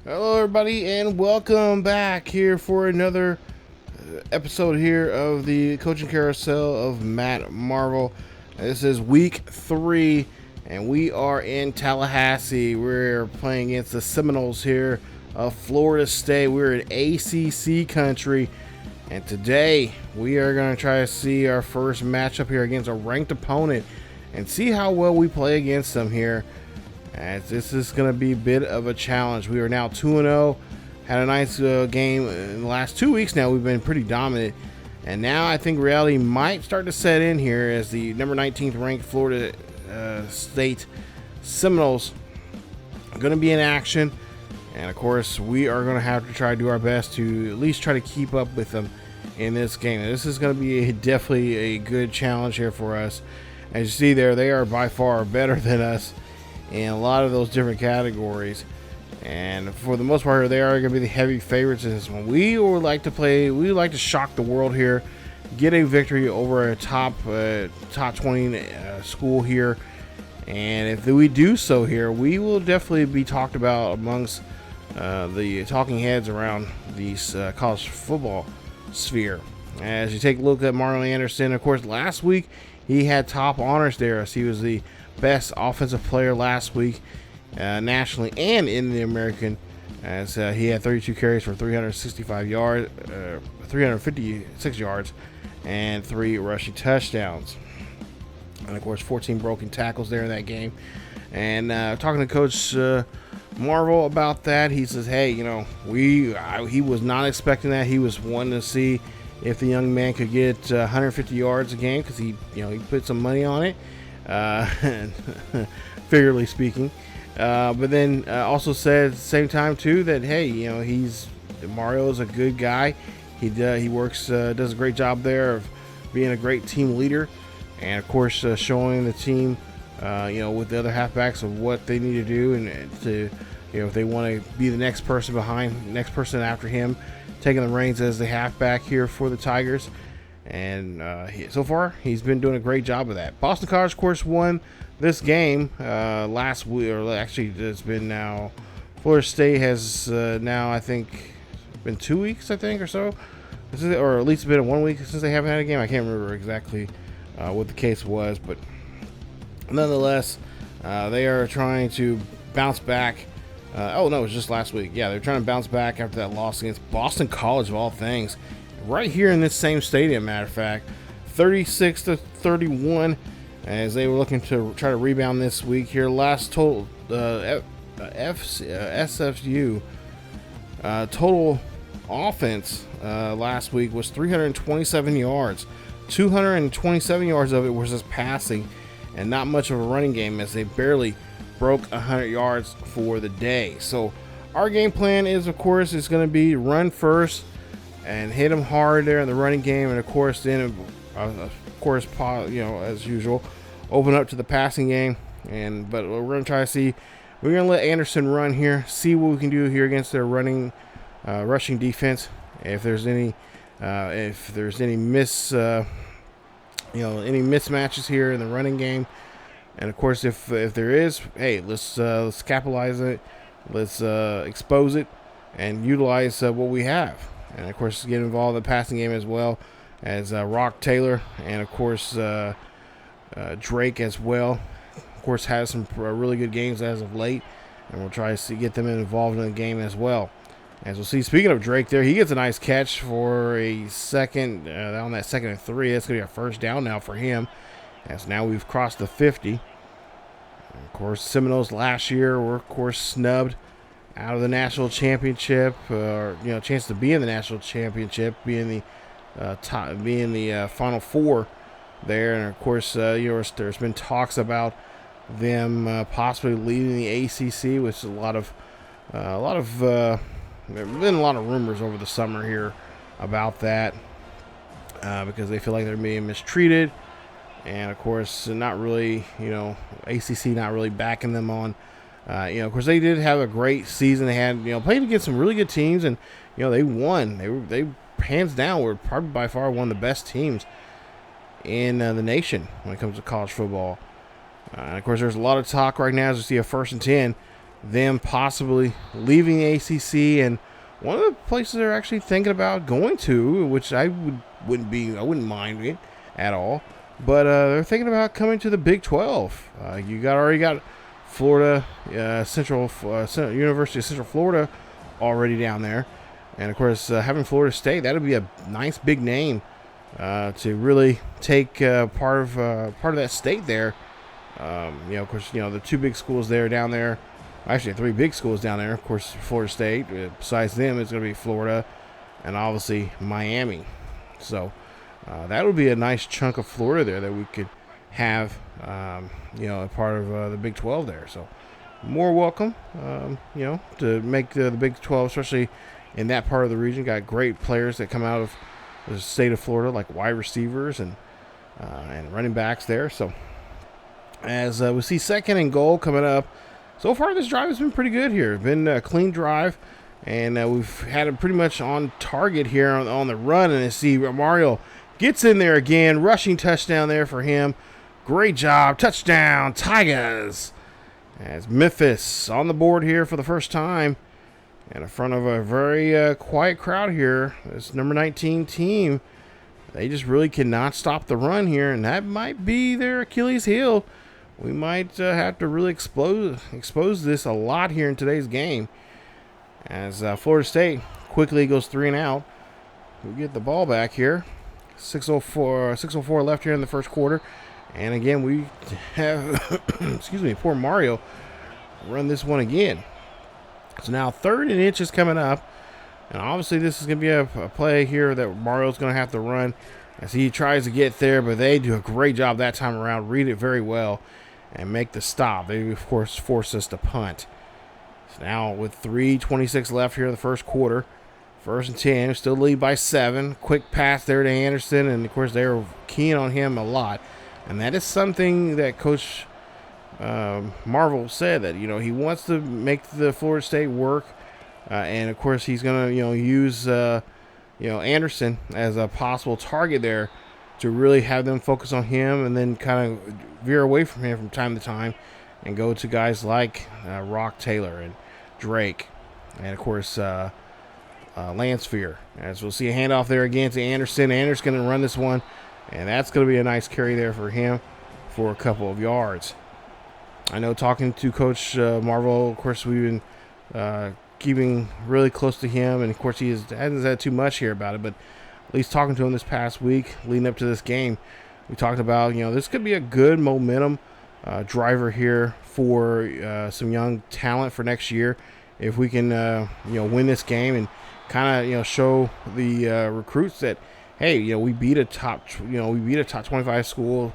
Hello, everybody, and welcome back here for another episode here of the Coaching Carousel of Matt Marvel. This is week 3, and we are in Tallahassee. We're playing against the Seminoles here of Florida State. We're in ACC country, and today we are going to try to see our first matchup here against a ranked opponent and see how well we play against them here. As this is going to be a bit of a challenge. We are now 2-0. Had a nice game in the last 2 weeks now. We've been pretty dominant. And now I think reality might start to set in here as the number 19th ranked Florida State Seminoles are going to be in action. And of course, we are going to have to try to do our best to at least try to keep up with them in this game. And this is going to be definitely a good challenge here for us. As you see there, they are by far better than us in a lot of those different categories, and for the most part they are going to be the heavy favorites in this one. We would like to shock the world here, get a victory over a top 20 school here, and if we do so here, we will definitely be talked about amongst the talking heads around the college football sphere. As you take a look at Marlon Anderson, of course last week he had top honors there as he was the best offensive player last week nationally and in the American, as he had 32 carries for 356 yards and 3 rushing touchdowns, and of course 14 broken tackles there in that game. And talking to Coach Marvel about that, he says, hey, he was not expecting that. He was wanting to see if the young man could get 150 yards a game because he put some money on it, figuratively speaking, but then also said at the same time too that hey, Mario is a good guy. He works, does a great job there of being a great team leader, and of course showing the team, with the other halfbacks of what they need to do, and to if they want to be the next person after him, taking the reins as the halfback here for the Tigers. And so far he's been doing a great job of that. Boston College, of course, won this game last week, or actually it's been now, Florida State has now I think been 2 weeks or so, or at least it's been 1 week since they haven't had a game. I can't remember exactly what the case was, but nonetheless they are trying to bounce back. Oh no, it was just last week. Yeah, they're trying to bounce back after that loss against Boston College of all things, right here in this same stadium, matter of fact, 36-31, as they were looking to try to rebound this week here. Last total SFU total offense last week was 327 yards. 227 yards of it was just passing, and not much of a running game, as they barely broke 100 yards for the day. So our game plan is, of course, it's going to be run first and hit them hard there in the running game, and of course then as usual, open up to the passing game. But we're going to try to see, we're going to let Anderson run here, see what we can do here against their rushing defense. If there's any any mismatches here in the running game, and of course if there is, hey, let's capitalize it, let's expose it and utilize what we have. And of course get involved in the passing game as well as Rock Taylor, and of course Drake as well. Of course has some really good games as of late, and we'll try to get them involved in the game as well. As we'll see, speaking of Drake there, he gets a nice catch for a second on that 2nd and 3. That's going to be a first down now for him, as now we've crossed the 50. And of course, Seminoles last year were, of course, snubbed out of the national championship, chance to be in the national championship, being the Final Four there. And of course, there's been talks about them possibly leading the ACC, which is there have been a lot of rumors over the summer here about that, because they feel like they're being mistreated, and of course not really, ACC not really backing them on. Of course they did have a great season. They had, played against some really good teams, and they won. They hands down were probably by far one of the best teams in the nation when it comes to college football. And of course there's a lot of talk right now as we see a 1st and 10 them possibly leaving the ACC, and one of the places they're actually thinking about going to, which I wouldn't mind it at all. But they're thinking about coming to the Big 12. You already got Florida University of Central Florida already down there, and of course having Florida State, that'll be a nice big name to really take part of that state there. Of course, the two big schools down there. Actually, three big schools down there. Of course, Florida State. Besides them, it's going to be Florida, and obviously Miami. So that would be a nice chunk of Florida there that we could have, a part of the Big 12 there. So more welcome, to make the Big 12, especially in that part of the region. Got great players that come out of the state of Florida, like wide receivers and running backs there. So as we see 2nd and goal coming up. So far, this drive has been pretty good here. Been a clean drive, and we've had it pretty much on target here on the run. And I see Mario gets in there again. Rushing touchdown there for him. Great job. Touchdown, Tigers. As Memphis on the board here for the first time. And in front of a very quiet crowd here. This number 19 team. They just really cannot stop the run here, and that might be their Achilles heel. We might have to really expose this a lot here in today's game. As Florida State quickly goes 3 and out. We get the ball back here. 6:04 left here in the first quarter. And again, we have, poor Mario run this one again. So now 3rd and inches coming up. And obviously this is going to be a play here that Mario's going to have to run as he tries to get there. But they do a great job that time around. Read it very well and make the stop. They, of course, force us to punt. So now with 3:26 left here in the first quarter. 1st and 10. Still lead by 7. Quick pass there to Anderson. And, of course, they were keen on him a lot. And that is something that Coach Marvel said, that, he wants to make the Florida State work. And, of course, he's going to, use, Anderson as a possible target there to really have them focus on him and then kind of veer away from him from time to time and go to guys like Rock Taylor and Drake and, of course, Lansfear. As we'll see a handoff there again to Anderson. Anderson's going to run this one, and that's going to be a nice carry there for him for a couple of yards. I know talking to Coach Marvel, of course, we've been keeping really close to him, and of course he hasn't said too much here about it, but at least talking to him this past week leading up to this game, we talked about, this could be a good momentum driver here for some young talent for next year if we can win this game and kind of show the recruits that, hey, we beat a top 25 school,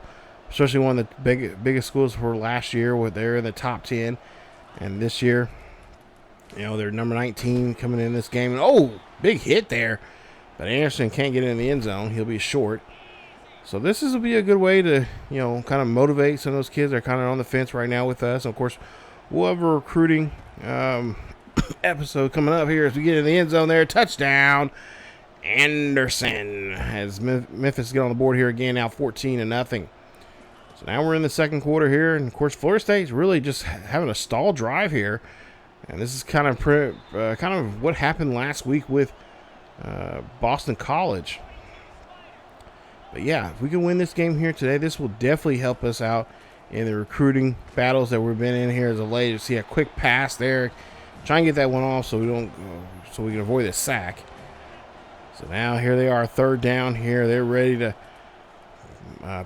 especially one of the biggest schools for last year, where they're in the top 10, and this year they're number 19 coming in this game. And, oh, big hit there. But Anderson can't get in the end zone. He'll be short. So this will be a good way to, kind of motivate some of those kids that are kind of on the fence right now with us. And, of course, we'll have a recruiting episode coming up here as we get in the end zone there. Touchdown, Anderson. As Memphis get on the board here again, now 14-0. So now we're in the second quarter here. And, of course, Florida State's really just having a stall drive here. And this is kind of what happened last week with Boston College. But yeah, if we can win this game here today, this will definitely help us out in the recruiting battles that we've been in here as of late. You see a quick pass there, try and get that one off so we can avoid a sack. So now here they are, 3rd down here. They're ready to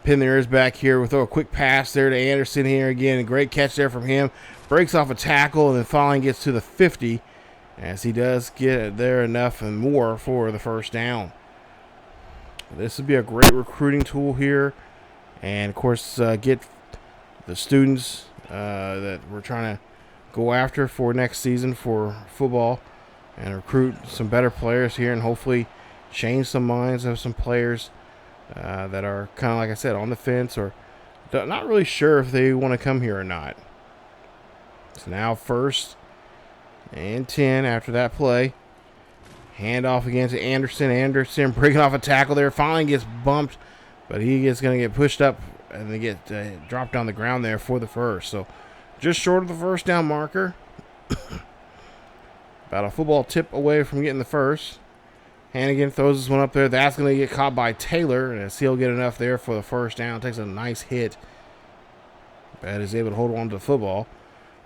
pin their ears back here. We'll throw a quick pass there to Anderson here again. A great catch there from him. Breaks off a tackle and then finally gets to the 50 as he does get there enough and more for the first down. This would be a great recruiting tool here. And, of course, get the students that we're trying to go after for next season for football and recruit some better players here and hopefully change some minds of some players that are kind of, like I said, on the fence or not really sure if they want to come here or not. So now 1st and 10 after that play. Handoff again to Anderson. Anderson breaking off a tackle there. Finally gets bumped, but he is going to get pushed up and they get dropped on the ground there for the first. So just short of the first down marker. About a football tip away from getting the first. Hannigan throws this one up there. That's going to get caught by Taylor. And he'll get enough there for the first down. Takes a nice hit. But is able to hold on to the football.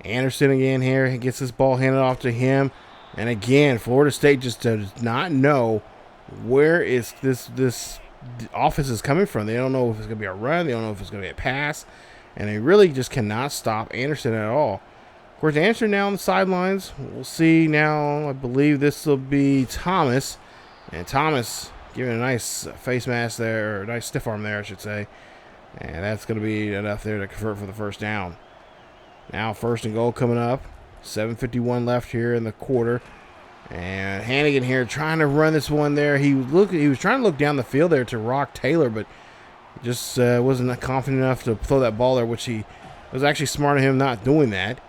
Anderson again here. He gets this ball handed off to him. And again, Florida State just does not know where is this offense is coming from. They don't know if it's going to be a run. They don't know if it's going to be a pass. And they really just cannot stop Anderson at all. Of course, Anderson now on the sidelines. We'll see now. I believe this will be Thomas. And Thomas giving a nice face mask there, or a nice stiff arm there, I should say. And that's going to be enough there to convert for the first down. Now 1st and goal coming up. 7:51 left here in the quarter. And Hannigan here trying to run this one there. He was trying to look down the field there to rock Taylor, but just wasn't confident enough to throw that ball there, which he was actually smart of him not doing that.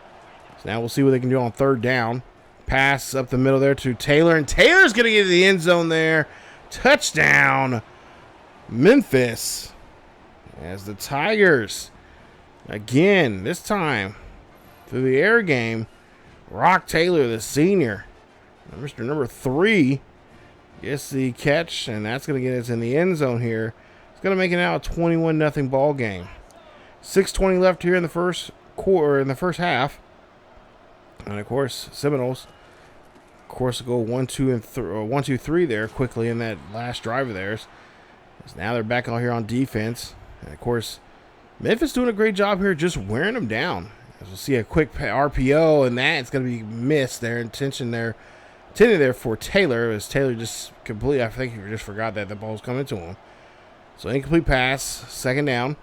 So now we'll see what they can do on 3rd down. Pass up the middle there to Taylor, and Taylor's going to get to the end zone there. Touchdown, Memphis. As the Tigers, again, this time through the air game, rock Taylor, the senior, Mr. number 3, gets the catch, and that's going to get us in the end zone here. It's going to make it now a 21-0 ball game. 6:20 left here in the first quarter, in the first half. And of course, Seminoles, of course, go 1-2-3 there quickly in that last drive of theirs. So now they're back out here on defense. And of course, Memphis doing a great job here, just wearing them down. As we'll see a quick RPO, and that's going to be missed. Their intention there, intended there for Taylor, as Taylor just completely, I think he just forgot that the ball was coming to him. So incomplete pass, 2nd down.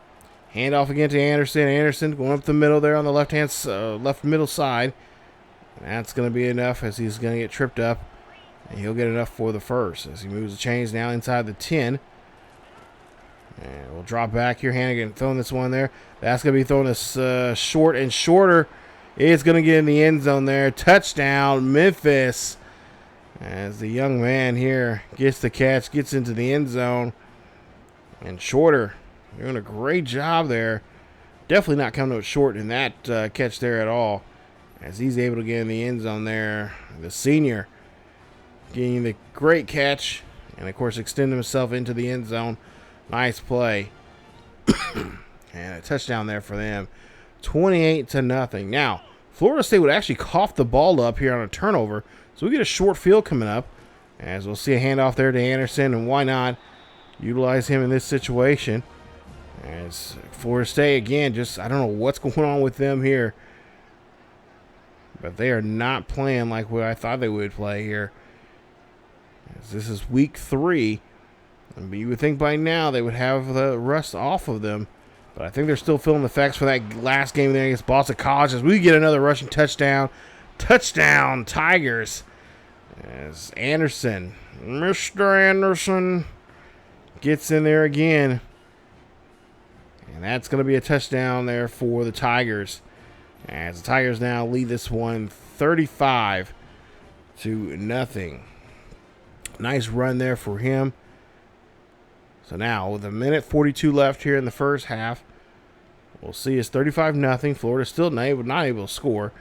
Handoff again to Anderson. Anderson going up the middle there on the left middle side. And that's going to be enough, as he's going to get tripped up. And he'll get enough for the first as he moves the chains now inside the 10. And we'll drop back here. Hannigan throwing this one there. That's going to be throwing this short and shorter. It's going to get in the end zone there. Touchdown, Memphis. As the young man here gets the catch, gets into the end zone. And Shorter doing a great job there. Definitely not coming up short in that catch there at all. As he's able to get in the end zone there. The senior getting the great catch. And, of course, extending himself into the end zone. Nice play. And a touchdown there for them. 28-0. Now, Florida State would actually cough the ball up here on a turnover. So we get a short field coming up. As we'll see a handoff there to Anderson. And why not utilize him in this situation? As Florida State, again, just I don't know what's going on with them here. But they are not playing like what I thought they would play here. As this is week 3. But you would think by now they would have the rust off of them. But I think they're still feeling the effects for that last game there against Boston College. As we get another rushing touchdown. Touchdown, Tigers. As Anderson, Mr. Anderson, gets in there again. And that's going to be a touchdown there for the Tigers. As the Tigers now lead this one 35-0. Nice run there for him. So now, with 1:42 left here in the first half, we'll see it's 35-0. Florida still not able to score.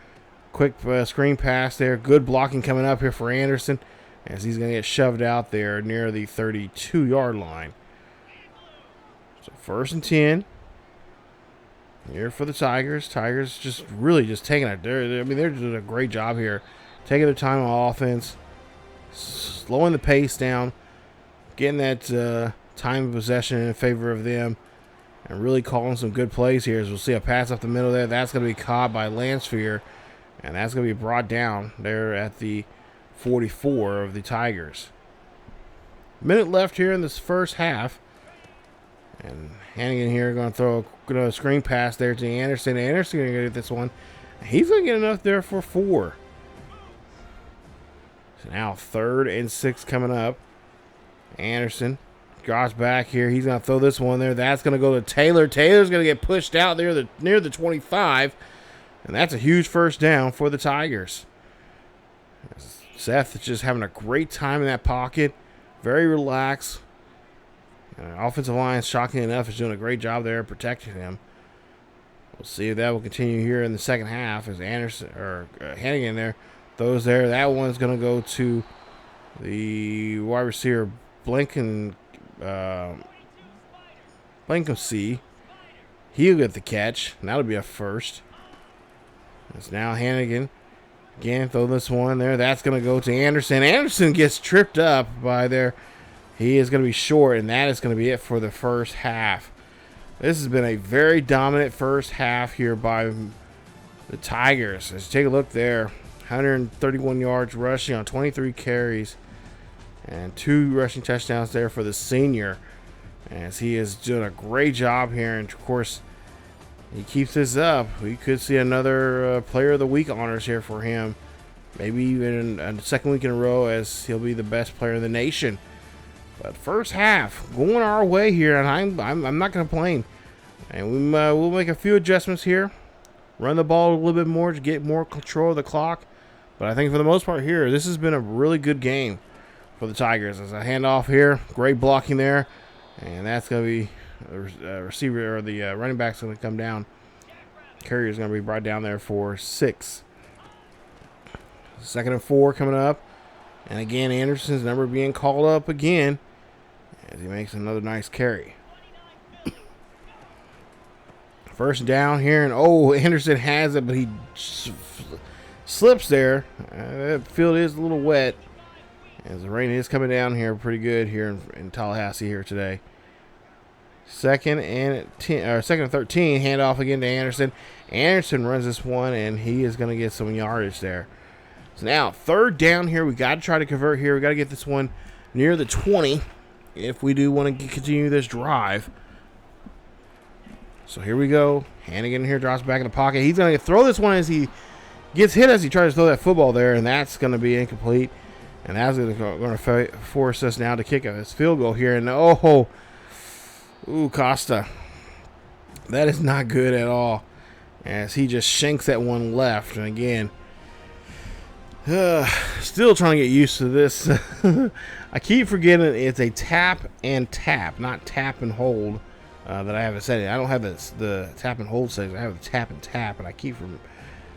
Quick screen pass there. Good blocking coming up here for Anderson, as he's going to get shoved out there near the 32-yard line. So 1st and 10 here for the Tigers. Tigers just really just taking it. They're doing a great job here, taking their time on offense, slowing the pace down, getting that time of possession in favor of them, and really calling some good plays here. As we'll see a pass up the middle there. That's going to be caught by Lansfield, and that's going to be brought down there at the 44 of the Tigers. Minute left here in this first half. And Hannigan here going to throw a screen pass there to Anderson. Anderson going to get this one. He's going to get enough there for 4. So now 3rd and 6 coming up. Anderson drops back here. He's going to throw this one there. That's going to go to Taylor. Taylor's going to get pushed out there near the 25. And that's a huge first down for the Tigers. Seth is just having a great time in that pocket. Very relaxed. Offensive line, shocking enough, is doing a great job there protecting him. We'll see if that will continue here in the second half as Hannigan there throws there. That one's going to go to the wide receiver Blankency. He'll get the catch. And that'll be a first. It's now Hannigan. Again, throw this one there. That's going to go to Anderson. Anderson gets tripped up by there. He is going to be short, and that is going to be it for the first half. This has been a very dominant first half here by the Tigers. Let's take a look there. 131 yards rushing on 23 carries. And 2 rushing touchdowns there for the senior. As he is doing a great job here. And, of course, he keeps this up. We could see another Player of the Week honors here for him. Maybe even a second week in a row as he'll be the best player in the nation. But first half going our way here, and I'm not going to complain. And we'll make a few adjustments here. Run the ball a little bit more to get more control of the clock. But I think for the most part here, this has been a really good game for the Tigers. As a handoff here, great blocking there. And that's going to be a receiver, or the running back's going to come down. Carrier's going to be brought down there for 6. 2nd and 4 coming up. And again, Anderson's number being called up again as he makes another nice carry. First down here, and Anderson has it, but he slips there. That field is a little wet as the rain is coming down here pretty good here in Tallahassee here today. 2nd and 13, handoff again to Anderson. Anderson runs this one, and he is going to get some yardage there. So now, 3rd down here. We got to try to convert here. We got to get this one near the 20 if we do want to continue this drive. So here we go. Hannigan here drops back in the pocket. He's going to throw this one as he gets hit as he tries to throw that football there, and that's going to be incomplete. And that's going to force us now to kick this field goal here. And Costa. That is not good at all as he just shanks that one left. And again, still trying to get used to this. I keep forgetting it's a tap and tap, not tap and hold that I haven't said it. I don't have the tap and hold settings. I have the tap and tap, and I keep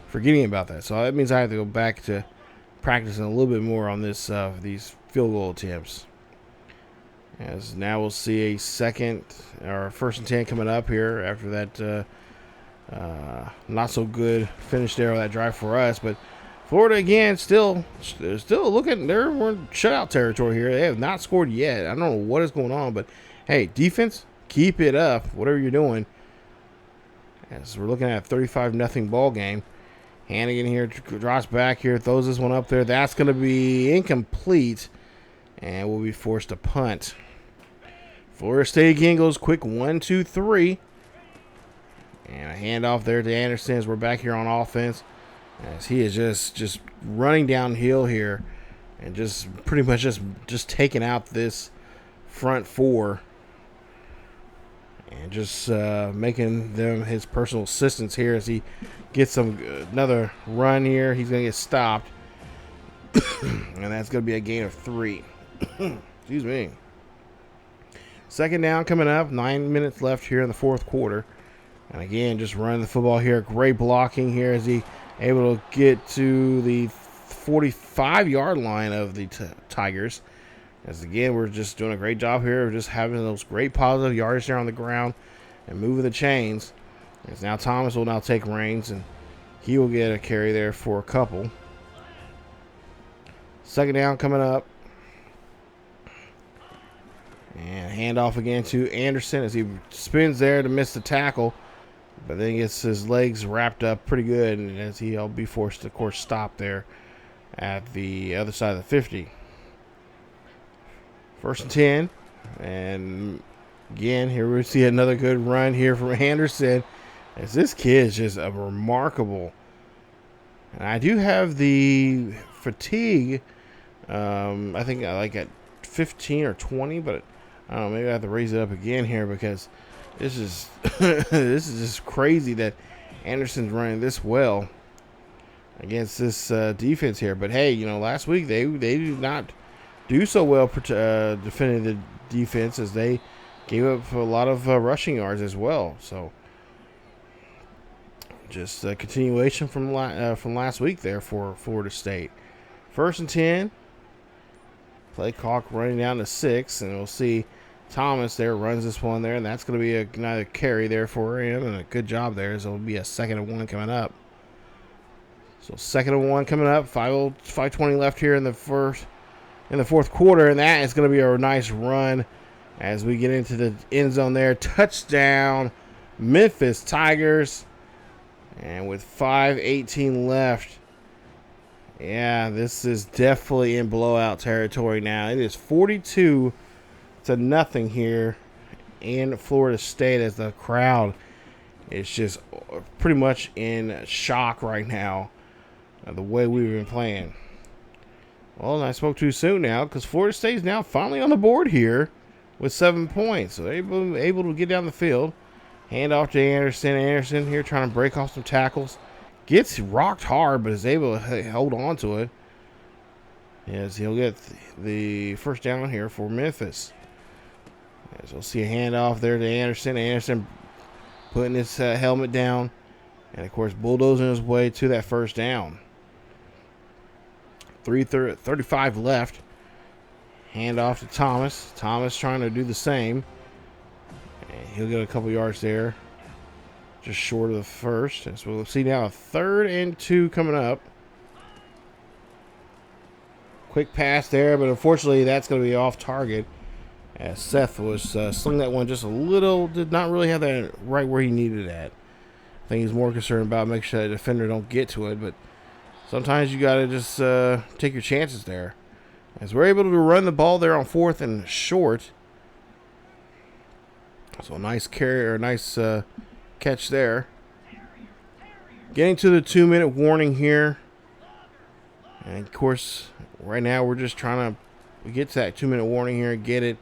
forgetting about that. So that means I have to go back to practicing a little bit more on this these field goal attempts. As now we'll see a 1st and 10 coming up here after that not so good finish there on that drive for us. But Florida again still looking, they're in shutout territory here. They have not scored yet. I don't know what is going on, but hey, defense, keep it up, whatever you're doing. As we're looking at a 35-0 ball game. Hannigan here drops back here, throws this one up there. That's going to be incomplete, and we'll be forced to punt. Florida State again goes quick 1, 2, 3. And a handoff there to Anderson as we're back here on offense. As he is just running downhill here and just pretty much just taking out this front 4. And just making them his personal assistants here as he gets another run here. He's going to get stopped. And that's going to be a gain of 3. Excuse me. 2nd down coming up. 9 minutes left here in the 4th quarter. And again, just running the football here. Great blocking here as he able to get to the 45-yard line of the Tigers. As again, we're just doing a great job here of just having those great positive yardage there on the ground and moving the chains. As now Thomas will now take reins, and he will get a carry there for a couple. 2nd down coming up. And handoff again to Anderson as he spins there to miss the tackle. But then gets his legs wrapped up pretty good, and as he'll be forced to, of course, stop there at the other side of the 50. 1st and 10. And again, here we see another good run here from Anderson. As this kid is just a remarkable. And I do have the fatigue. I think I like at 15 or 20, but I don't know, maybe I have to raise it up again here because this is this is just crazy that Anderson's running this well against this defense here. But hey, last week they did not do so well defending the defense as they gave up a lot of rushing yards as well. So Just a continuation from last week there for Florida State. 1st and 10. Play clock running down to 6, and we'll see Thomas there runs this one there, and that's going to be another carry there for him, and a good job there. So it'll be a 2nd and 1 coming up. So 2nd and 1 coming up. 5:20 left here in the fourth quarter, and that is going to be a nice run as we get into the end zone there. Touchdown, Memphis Tigers. And with 5:18 left, yeah, this is definitely in blowout territory now. It is 42-0 here in Florida State as the crowd is just pretty much in shock right now the way we've been playing. Well, I spoke too soon now because Florida State is now finally on the board here with 7 points. So they're able to get down the field. Hand off to Anderson. Anderson here trying to break off some tackles. Gets rocked hard, but is able to hold on to it. As he'll get the first down here for Memphis. As we'll see a handoff there to Anderson. Anderson putting his helmet down. And, of course, bulldozing his way to that first down. 3:35 left. Handoff to Thomas. Thomas trying to do the same. And he'll get a couple yards there. Just short of the first. So we'll see now a 3rd and 2 coming up. Quick pass there, but unfortunately that's going to be off target. As Seth was slinging that one just a little, did not really have that right where he needed it at. I think he's more concerned about making sure the defender don't get to it, but sometimes you got to just take your chances there. As we're able to run the ball there on 4th and short. So a nice carry or a nice catch there. Getting to the 2-minute warning here. And of course, right now we're just trying to get to that 2-minute warning here and get it.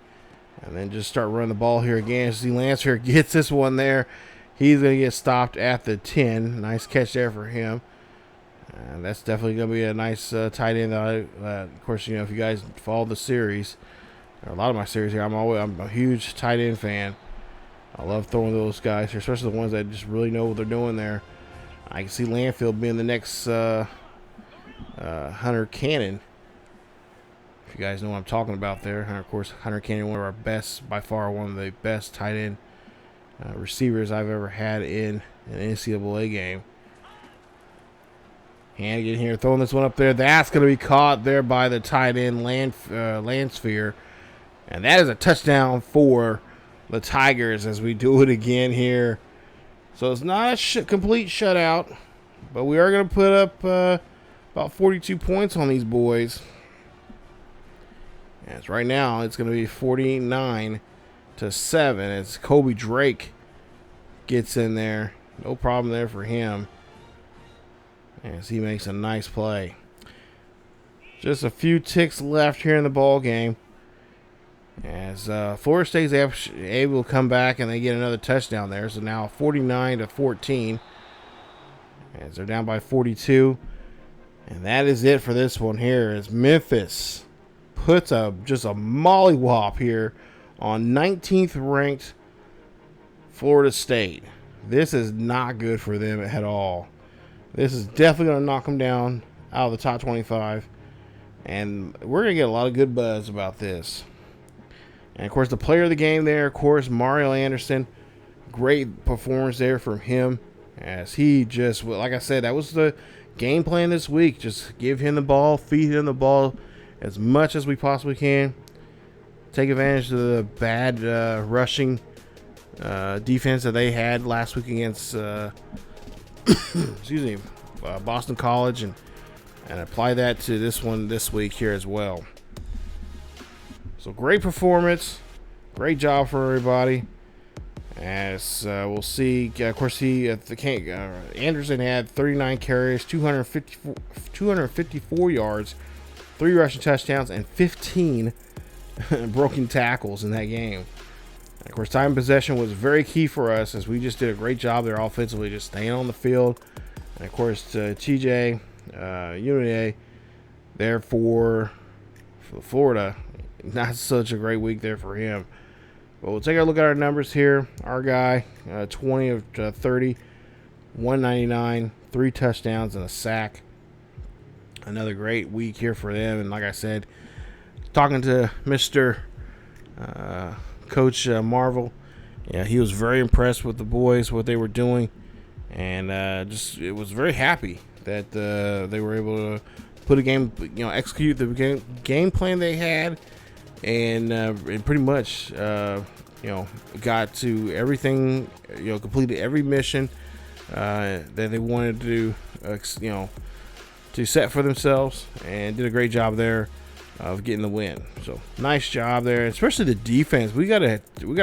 And then just start running the ball here again. See Lance here gets this one there. He's going to get stopped at the 10. Nice catch there for him. And that's definitely going to be a nice tight end. Of course, you know, if you guys follow the series, or a lot of my series here, I'm a huge tight end fan. I love throwing those guys here, especially the ones that just really know what they're doing there. I can see Landfield being the next Hunter Cannon. If you guys know what I'm talking about there. And of course, Hunter Cannon, one of our best, by far one of the best tight end receivers I've ever had in an NCAA game. Hannigan here throwing this one up there. That's going to be caught there by the tight end, Landsphere. And that is a touchdown for the Tigers as we do it again here. So it's not a complete shutout, but we are going to put up about 42 points on these boys. As right now it's going to be 49-7 as Kobe Drake gets in there. No problem there for him as he makes a nice play. Just a few ticks left here in the ball game. As Florida State's able to come back and they get another touchdown there. So now 49-14. As they're down by 42. And that is it for this one here as Memphis puts just a mollywop here on 19th ranked Florida State. This is not good for them at all. This is definitely going to knock them down out of the top 25. And we're going to get a lot of good buzz about this. And, of course, the player of the game there, of course, Mario Anderson. Great performance there from him as he just, like I said, that was the game plan this week. Just give him the ball, feed him the ball as much as we possibly can. Take advantage of the bad rushing defense that they had last week against Boston College and apply that to this one this week here as well. So great performance, great job for everybody. As we'll see, of course, Anderson had 39 carries, 254 yards, 3 rushing touchdowns, and 15 broken tackles in that game. And of course, time possession was very key for us as we just did a great job there offensively, just staying on the field. And of course, TJ Unity there for Florida. Not such a great week there for him. But we'll take a look at our numbers here. Our guy, 20 of 30, 199, 3 touchdowns and a sack. Another great week here for them. And like I said, talking to Mr. Coach Marvel, yeah, he was very impressed with the boys, what they were doing, and it was very happy that they were able to put a game, execute the game plan they had, and pretty much, got to everything, completed every mission that they wanted to, to set for themselves, and did a great job there of getting the win. So nice job there, especially the defense. We gotta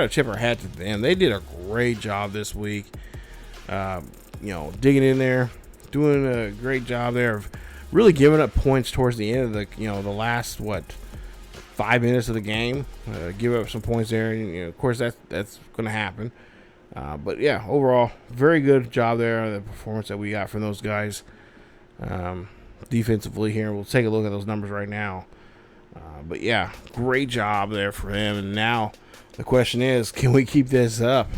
tip our hat to them. They did a great job this week. Digging in there, doing a great job there of really giving up points towards the end of the last 5 minutes of the game. Give up some points there, and of course that's going to happen. But yeah, overall, very good job there. The performance that we got from those guys defensively here. We'll take a look at those numbers right now. But yeah, great job there for him. And now the question is, can we keep this up?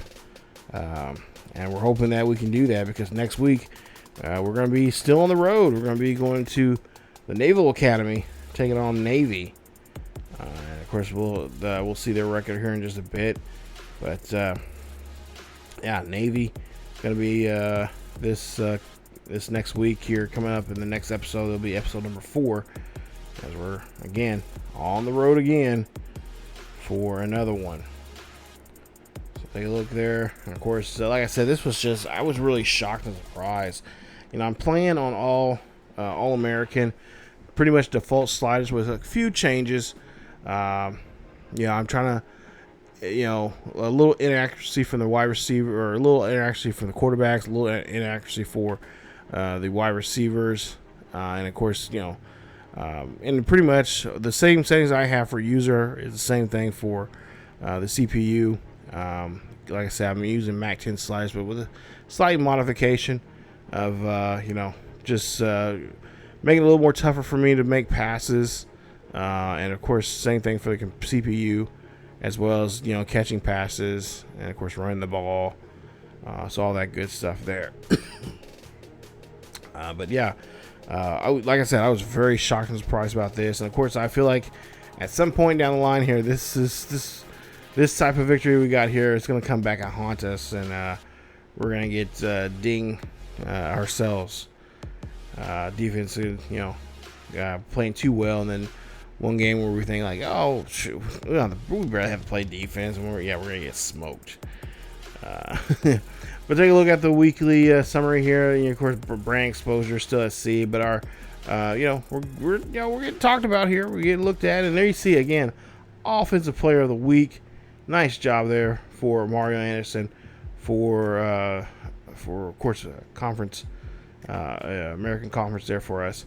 And we're hoping that we can do that, because next week we're going to be still on the road. We're going to be going to the Naval Academy, taking on Navy. And of course, we'll see their record here in just a bit. But yeah, Navy going to be this next week here coming up in the next episode. It'll be episode number 4. As we're, again, on the road again for another one. So take a look there. And of course, like I said, I was really shocked and surprised. I'm playing on All-American, pretty much default sliders with a few changes. I'm trying to, a little inaccuracy from the wide receiver, or a little inaccuracy from the quarterbacks, a little inaccuracy for the wide receivers, and of course, and pretty much the same settings I have for user is the same thing for the CPU. Like I said, I'm using Mac 10 sliders, but with a slight modification of, just making it a little more tougher for me to make passes. And of course, same thing for the CPU, as well as, catching passes, and of course, running the ball. So all that good stuff there. But yeah. Like I said, I was very shocked and surprised about this, and of course, I feel like at some point down the line here, this type of victory we got here is going to come back and haunt us, and we're going to get ding ourselves. Defense, playing too well, and then one game where we think like, oh shoot, we better have to play defense, and we're going to get smoked. But take a look at the weekly summary here. Of course, brand exposure still at C, but our, we're getting talked about here. We're getting looked at, and there you see again, offensive player of the week. Nice job there for Mario Anderson for of course conference, American Conference there for us.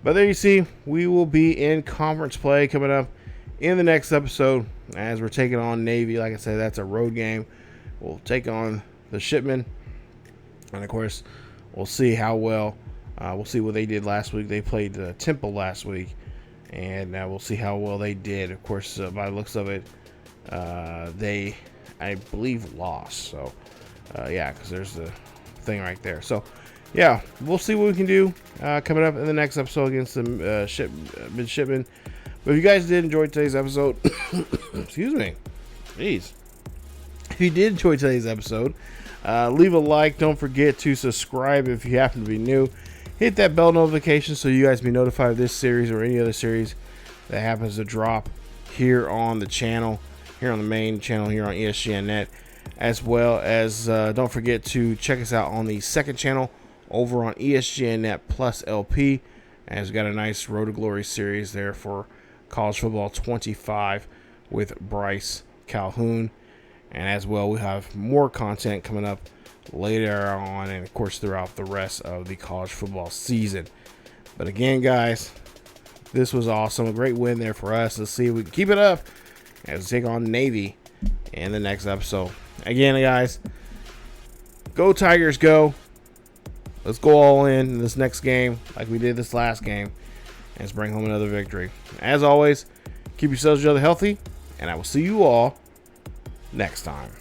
But there you see, we will be in conference play coming up in the next episode as we're taking on Navy. Like I said, that's a road game. We'll take on the Shipmen, and of course, we'll see how well. We'll see what they did last week. They played Temple last week, and we'll see how well they did. Of course, by the looks of it, they, I believe, lost. So, yeah, because there's the thing right there. So, yeah, we'll see what we can do coming up in the next episode against the midshipmen. But if you guys did enjoy today's episode, excuse me, jeez. If you did enjoy today's episode, leave a like. Don't forget to subscribe if you happen to be new. Hit that bell notification so you guys be notified of this series or any other series that happens to drop here on the channel, here on the main channel, here on ESGNet. As well as don't forget to check us out on the second channel over on ESGNet Plus LP. As we got a nice Road to Glory series there for College Football 25 with Bryce Calhoun. And as well, we have more content coming up later on, and of course throughout the rest of the college football season. But again, guys, this was awesome. A great win there for us. Let's see if we can keep it up as we take on Navy in the next episode. Again, guys, go Tigers, go. Let's go all in this next game like we did this last game, and let's bring home another victory. As always, keep yourselves each other healthy, and I will see you all next time.